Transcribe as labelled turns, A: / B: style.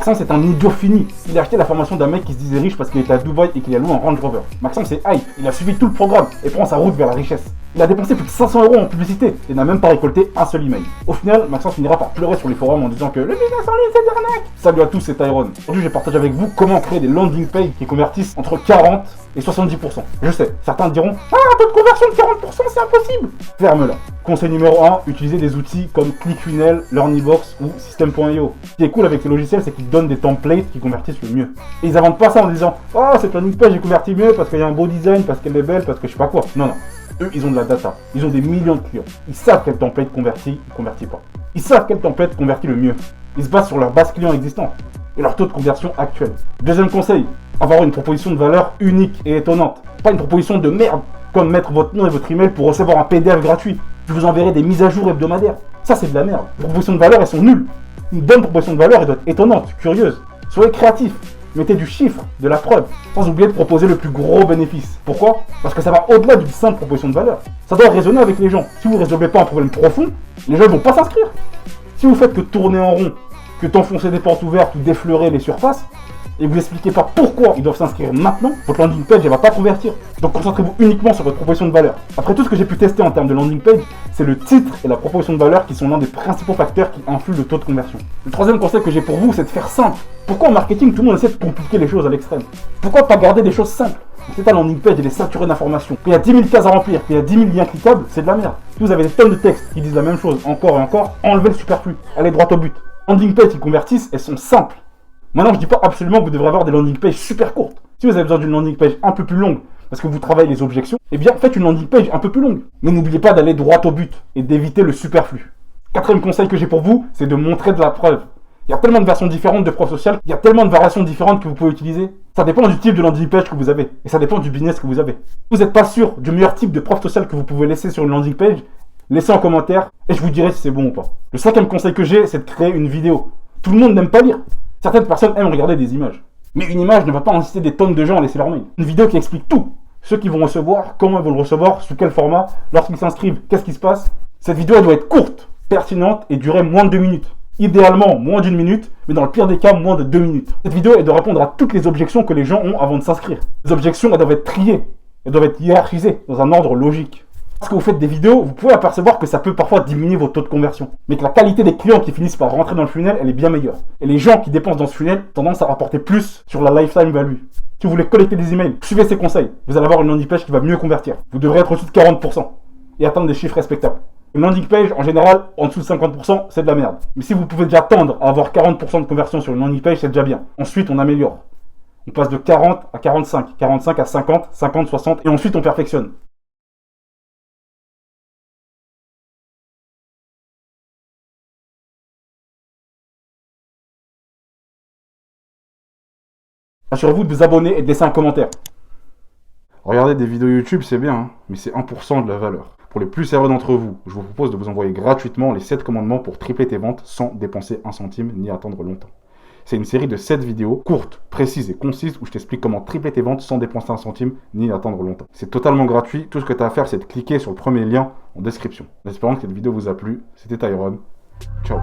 A: Maxence est un idiot fini. Il a acheté la formation d'un mec qui se disait riche parce qu'il était à Dubaï et qu'il a loué un Range Rover. Maxence est hype, il a suivi tout le programme et prend sa route vers la richesse. Il a dépensé plus de 500 € en publicité et n'a même pas récolté un seul email. Au final, Maxence finira par pleurer sur les forums en disant que le business en ligne c'est de l'arnaque. Salut à tous, c'est Tyrone. Aujourd'hui, je partage avec vous comment créer des landing pages qui convertissent entre 40 et 70%. Je sais, certains diront « Ah, un taux de conversion de 40%, c'est impossible !» Ferme-la. Conseil numéro 1, utilisez des outils comme ClickFunnels, Learnybox ou System.io. Ce qui est cool avec ces logiciels, c'est qu'ils donnent des templates qui convertissent le mieux. Et ils inventent pas ça en disant « Oh, cette landing page est convertie mieux parce qu'il y a un beau design, parce qu'elle est belle, parce que je sais pas quoi. » Non, non. Eux, ils ont de la data. Ils ont des millions de clients. Ils savent quel template convertit ou convertit pas. Ils savent quel template convertit le mieux. Ils se basent sur leur base client existante et leur taux de conversion actuel. Deuxième conseil, avoir une proposition de valeur unique et étonnante. Pas une proposition de merde, comme mettre votre nom et votre email pour recevoir un PDF gratuit. Je vous enverrai des mises à jour hebdomadaires. Ça, c'est de la merde. Les propositions de valeur, elles sont nulles. Une bonne proposition de valeur, elle doit être étonnante, curieuse. Soyez créatif. Mettez du chiffre, de la preuve, sans oublier de proposer le plus gros bénéfice. Pourquoi? Parce que ça va au-delà d'une simple proposition de valeur. Ça doit résonner avec les gens. Si vous ne résolvez pas un problème profond, les gens ne vont pas s'inscrire. Si vous faites que tourner en rond, que d'enfoncer des portes ouvertes ou d'effleurer les surfaces, et vous n'expliquez pas pourquoi ils doivent s'inscrire maintenant, votre landing page ne va pas convertir. Donc concentrez-vous uniquement sur votre proposition de valeur. Après tout ce que j'ai pu tester en termes de landing page, c'est le titre et la proposition de valeur qui sont l'un des principaux facteurs qui influent le taux de conversion. Le troisième conseil que j'ai pour vous, c'est de faire simple. Pourquoi en marketing, tout le monde essaie de compliquer les choses à l'extrême? Pourquoi pas garder des choses simples? C'est ta landing page, elle est saturée d'informations. Qu'il y a 10 000 cases à remplir, qu'il y a 10 000 liens cliquables, c'est de la merde. Si vous avez des tonnes de textes qui disent la même chose encore et encore, enlevez le superflu. Allez droit au but. Landing pages qui convertissent, elles sont simples. Maintenant, je dis pas absolument que vous devrez avoir des landing pages super courtes. Si vous avez besoin d'une landing page un peu plus longue, parce que vous travaillez les objections, eh bien faites une landing page un peu plus longue. Mais n'oubliez pas d'aller droit au but et d'éviter le superflu. Quatrième conseil que j'ai pour vous, c'est de montrer de la preuve. Il y a tellement de versions différentes de preuves sociales, il y a tellement de variations différentes que vous pouvez utiliser. Ça dépend du type de landing page que vous avez, et ça dépend du business que vous avez. Si vous n'êtes pas sûr du meilleur type de preuve sociale que vous pouvez laisser sur une landing page, laissez en commentaire, et je vous dirai si c'est bon ou pas. Le cinquième conseil que j'ai, c'est de créer une vidéo. Tout le monde n'aime pas lire. Certaines personnes aiment regarder des images. Mais une image ne va pas inciter des tonnes de gens à laisser leur mail. Une vidéo qui explique tout. Ceux qui vont recevoir, comment ils vont le recevoir, sous quel format, lorsqu'ils s'inscrivent, qu'est-ce qui se passe. Cette vidéo elle doit être courte, pertinente et durer moins de 2 minutes. Idéalement moins d'1 minute, mais dans le pire des cas, moins de 2 minutes. Cette vidéo elle doit répondre à toutes les objections que les gens ont avant de s'inscrire. Les objections elles doivent être triées, elles doivent être hiérarchisées dans un ordre logique. Lorsque vous faites des vidéos, vous pouvez apercevoir que ça peut parfois diminuer votre taux de conversion. Mais que la qualité des clients qui finissent par rentrer dans le funnel, elle est bien meilleure. Et les gens qui dépensent dans ce funnel ont tendance à rapporter plus sur la lifetime value. Si vous voulez collecter des emails, suivez ces conseils. Vous allez avoir une landing page qui va mieux convertir. Vous devrez être au-dessus de 40% et atteindre des chiffres respectables. Une landing page, en général, en dessous de 50%, c'est de la merde. Mais si vous pouvez déjà tendre à avoir 40% de conversion sur une landing page, c'est déjà bien. Ensuite, on améliore. On passe de 40 à 45, 45 à 50, 50, 60, et ensuite on perfectionne. Assurez-vous de vous abonner et de laisser un commentaire.
B: Regarder des vidéos YouTube, c'est bien, hein, mais c'est 1% de la valeur. Pour les plus sérieux d'entre vous, je vous propose de vous envoyer gratuitement les 7 commandements pour tripler tes ventes sans dépenser un centime ni attendre longtemps. C'est une série de 7 vidéos courtes, précises et concises où je t'explique comment tripler tes ventes sans dépenser un centime ni attendre longtemps. C'est totalement gratuit, tout ce que tu as à faire c'est de cliquer sur le premier lien en description. En espérant que cette vidéo vous a plu, c'était Tyrone. Ciao.